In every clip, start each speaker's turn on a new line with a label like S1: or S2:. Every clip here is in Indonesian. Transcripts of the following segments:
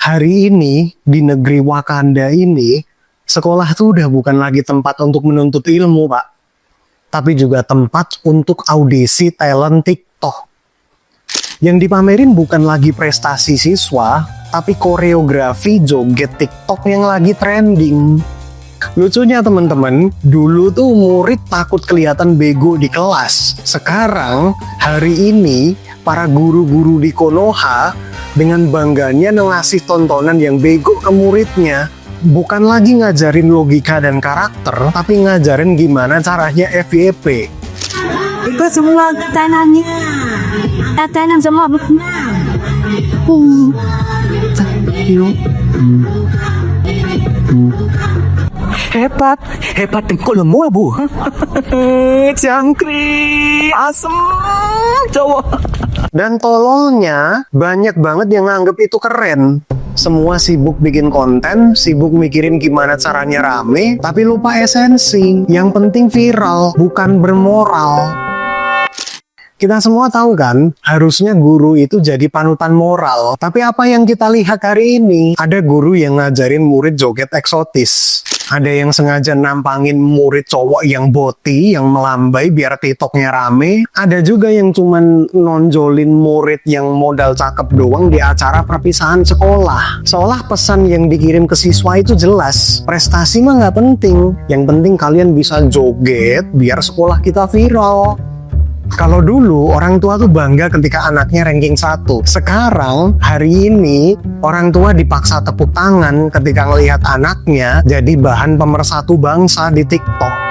S1: Hari ini, di negeri Wakanda ini, sekolah tuh udah bukan lagi tempat untuk menuntut ilmu, Pak. Tapi juga tempat untuk audisi talent TikTok. Yang dipamerin bukan lagi prestasi siswa, tapi koreografi joget TikTok yang lagi trending. Lucunya teman-teman, dulu tuh murid takut kelihatan bego di kelas. Sekarang, hari ini, para guru-guru di Konoha dengan bangganya ngasih tontonan yang bego ke muridnya. Bukan lagi ngajarin logika dan karakter, tapi ngajarin gimana caranya FYP.
S2: Itu semua tanam semua.
S3: Hebat dengkulmu Bu. Jangkrik asem cowok.
S1: Dan tololnya banyak banget yang nganggep itu keren. Semua sibuk bikin konten, sibuk mikirin gimana caranya rame, tapi lupa esensi. Yang penting viral, bukan bermoral. Kita semua tahu kan, harusnya guru itu jadi panutan moral. Tapi apa yang kita lihat hari ini? Ada guru yang ngajarin murid joget eksotis. Ada yang sengaja nampangin murid cowok yang boti, yang melambai biar TikToknya rame. Ada juga yang cuman nonjolin murid yang modal cakep doang di acara perpisahan sekolah. Seolah pesan yang dikirim ke siswa itu jelas. Prestasi mah nggak penting. Yang penting kalian bisa joget biar sekolah kita viral. Kalau dulu orang tua tuh bangga ketika anaknya ranking 1. Sekarang hari ini orang tua dipaksa tepuk tangan ketika ngelihat anaknya jadi bahan pemersatu bangsa di TikTok.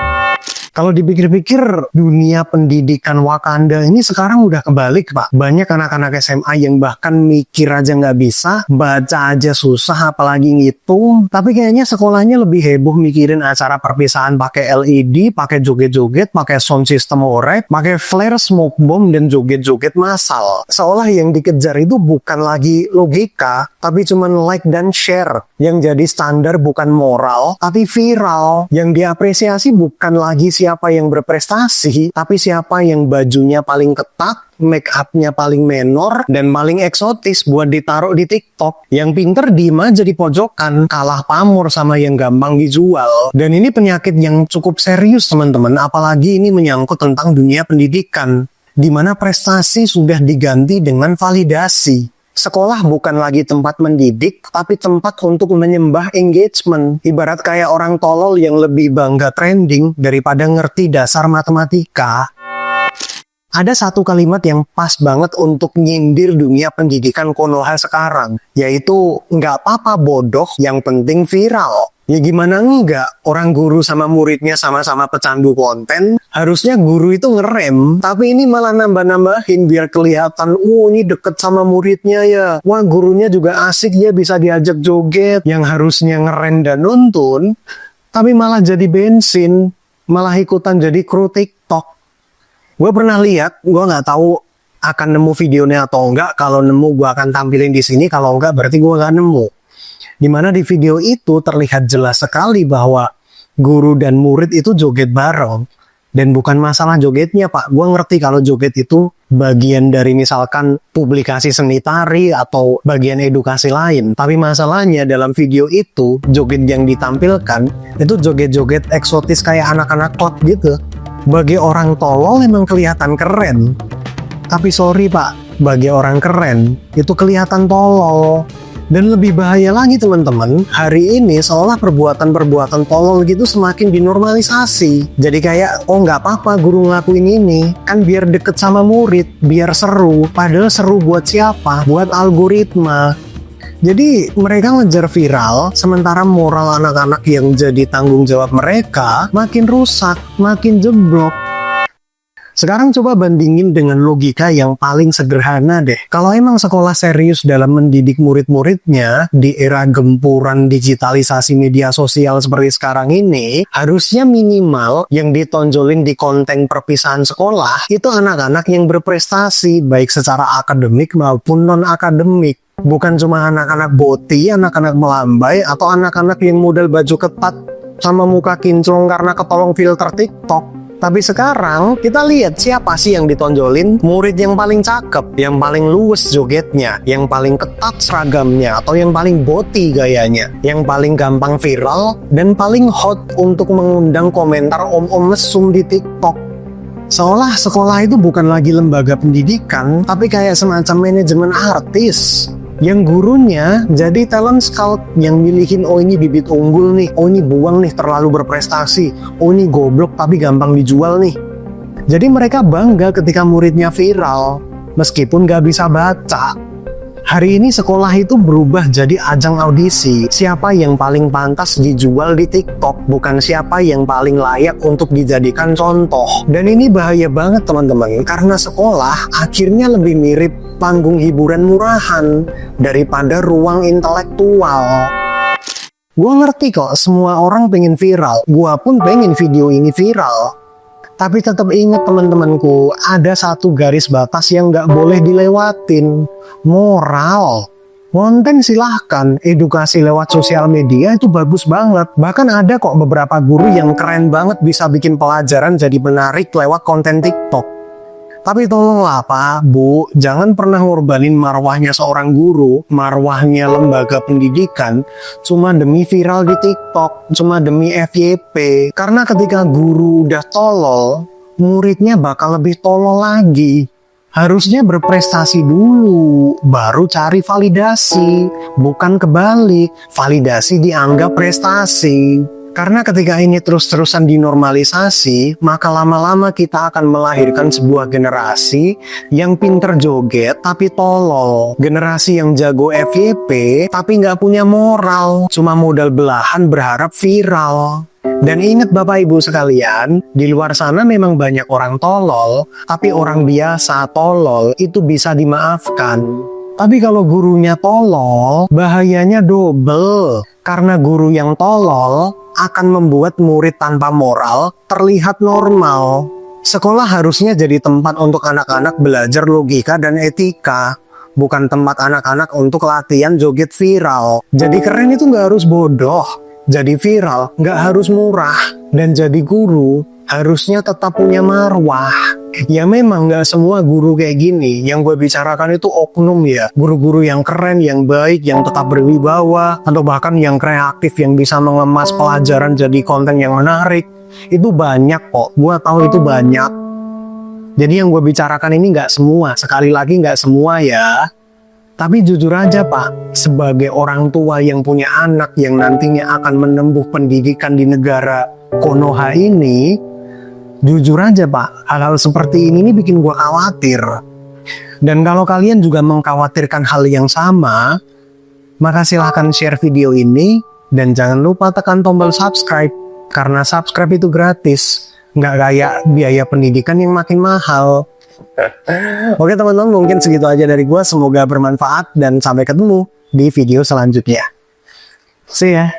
S1: Kalau dipikir-pikir, dunia pendidikan Wakanda ini sekarang udah kebalik, Pak. Banyak anak-anak SMA yang bahkan mikir aja nggak bisa, baca aja susah, apalagi ngitung. Tapi kayaknya sekolahnya lebih heboh mikirin acara perpisahan pakai LED, pakai joget-joget, pakai sound system orek, pakai flare, smoke bomb, dan joget-joget massal. Seolah yang dikejar itu bukan lagi logika, tapi cuman like dan share. Yang jadi standar bukan moral, tapi viral. Yang diapresiasi bukan lagi siapa yang berprestasi, tapi siapa yang bajunya paling ketat, make up-nya paling menor, dan paling eksotis buat ditaruh di TikTok. Yang pinter diem aja di pojokan, kalah pamor sama yang gampang dijual. Dan ini penyakit yang cukup serius teman-teman, apalagi ini menyangkut tentang dunia pendidikan, di mana prestasi sudah diganti dengan validasi. Sekolah bukan lagi tempat mendidik, tapi tempat untuk menyembah engagement. Ibarat kayak orang tolol yang lebih bangga trending daripada ngerti dasar matematika. Ada satu kalimat yang pas banget untuk nyindir dunia pendidikan Konoha sekarang, yaitu nggak apa-apa bodoh, yang penting viral. Ya gimana enggak, orang guru sama muridnya sama-sama pecandu konten, harusnya guru itu ngerem, tapi ini malah nambah-nambahin biar kelihatan, ini deket sama muridnya ya. Wah, gurunya juga asik ya, bisa diajak joget. Yang harusnya ngerem dan nuntun, tapi malah jadi bensin, malah ikutan jadi kru TikTok. Gue pernah lihat, gue nggak tahu akan nemu videonya atau enggak. Kalau nemu gue akan tampilin di sini, kalau enggak berarti gue nggak nemu. Dimana di video itu terlihat jelas sekali bahwa guru dan murid itu joget bareng. Dan bukan masalah jogetnya, Pak. Gue ngerti kalau joget itu bagian dari misalkan publikasi seni tari atau bagian edukasi lain. Tapi masalahnya dalam video itu, joget yang ditampilkan itu joget-joget eksotis kayak anak-anak klub gitu. Bagi orang tolol emang kelihatan keren. Tapi sorry Pak, bagi orang keren itu kelihatan tolol. Dan lebih bahaya lagi teman-teman, hari ini seolah perbuatan-perbuatan tolol gitu semakin dinormalisasi. Jadi kayak, oh nggak apa-apa guru ngelakuin ini, kan biar deket sama murid, biar seru. Padahal seru buat siapa? Buat algoritma. Jadi mereka ngejar viral, sementara moral anak-anak yang jadi tanggung jawab mereka makin rusak, makin jeblok. Sekarang coba bandingin dengan logika yang paling sederhana deh. Kalau emang sekolah serius dalam mendidik murid-muridnya di era gempuran digitalisasi media sosial seperti sekarang ini, harusnya minimal yang ditonjolin di konten perpisahan sekolah itu anak-anak yang berprestasi, baik secara akademik maupun non-akademik. Bukan cuma anak-anak boti, anak-anak melambai, atau anak-anak yang model baju ketat sama muka kinclong karena ketolong filter TikTok. Tapi sekarang kita lihat siapa sih yang ditonjolin? Murid yang paling cakep, yang paling luwes jogetnya, yang paling ketat seragamnya, atau yang paling boti gayanya, yang paling gampang viral, dan paling hot untuk mengundang komentar om-om mesum di TikTok. Seolah sekolah itu bukan lagi lembaga pendidikan, tapi kayak semacam manajemen artis. Yang gurunya jadi talent scout yang milihin, oh ini bibit unggul nih, oh ini buang nih terlalu berprestasi, oh ini goblok tapi gampang dijual nih. Jadi mereka bangga ketika muridnya viral, meskipun gak bisa baca. Hari ini sekolah itu berubah jadi ajang audisi, siapa yang paling pantas dijual di TikTok, bukan siapa yang paling layak untuk dijadikan contoh. Dan ini bahaya banget teman-teman, karena sekolah akhirnya lebih mirip panggung hiburan murahan daripada ruang intelektual. Gue ngerti kok semua orang pengen viral, gue pun pengen video ini viral. Tapi tetap ingat teman-temanku, ada satu garis batas yang gak boleh dilewatin. Moral. Konten silahkan, edukasi lewat sosial media itu bagus banget. Bahkan ada kok beberapa guru yang keren banget bisa bikin pelajaran jadi menarik lewat konten TikTok. Tapi tolonglah Pak, Bu, jangan pernah ngorbanin marwahnya seorang guru, marwahnya lembaga pendidikan, cuma demi viral di TikTok, cuma demi FYP. Karena ketika guru udah tolol, muridnya bakal lebih tolol lagi. Harusnya berprestasi dulu, baru cari validasi, bukan kebalik, validasi dianggap prestasi. Karena ketika ini terus-terusan dinormalisasi, maka lama-lama kita akan melahirkan sebuah generasi yang pinter joget tapi tolol. Generasi yang jago FYP tapi nggak punya moral, cuma modal belahan berharap viral. Dan ingat Bapak Ibu sekalian, di luar sana memang banyak orang tolol, tapi orang biasa tolol itu bisa dimaafkan. Tapi kalau gurunya tolol, bahayanya double. Karena guru yang tolol akan membuat murid tanpa moral terlihat normal. Sekolah harusnya jadi tempat untuk anak-anak belajar logika dan etika, bukan tempat anak-anak untuk latihan joget viral. Jadi keren itu nggak harus bodoh, jadi viral nggak harus murah, dan jadi guru harusnya tetap punya marwah. Ya memang nggak semua guru kayak gini, yang gue bicarakan itu oknum ya. Guru-guru yang keren, yang baik, yang tetap berwibawa, atau bahkan yang kreatif, yang bisa mengemas pelajaran jadi konten yang menarik. Itu banyak kok, gue tahu itu banyak. Jadi yang gue bicarakan ini nggak semua, sekali lagi nggak semua ya. Tapi jujur aja Pak, sebagai orang tua yang punya anak yang nantinya akan menempuh pendidikan di negara Konoha ini, jujur aja Pak, hal-hal seperti ini bikin gue khawatir. Dan kalau kalian juga mengkhawatirkan hal yang sama, maka silahkan share video ini, dan jangan lupa tekan tombol subscribe, karena subscribe itu gratis, nggak kayak biaya pendidikan yang makin mahal. Oke teman-teman, mungkin segitu aja dari gue, semoga bermanfaat, dan sampai ketemu di video selanjutnya. See ya!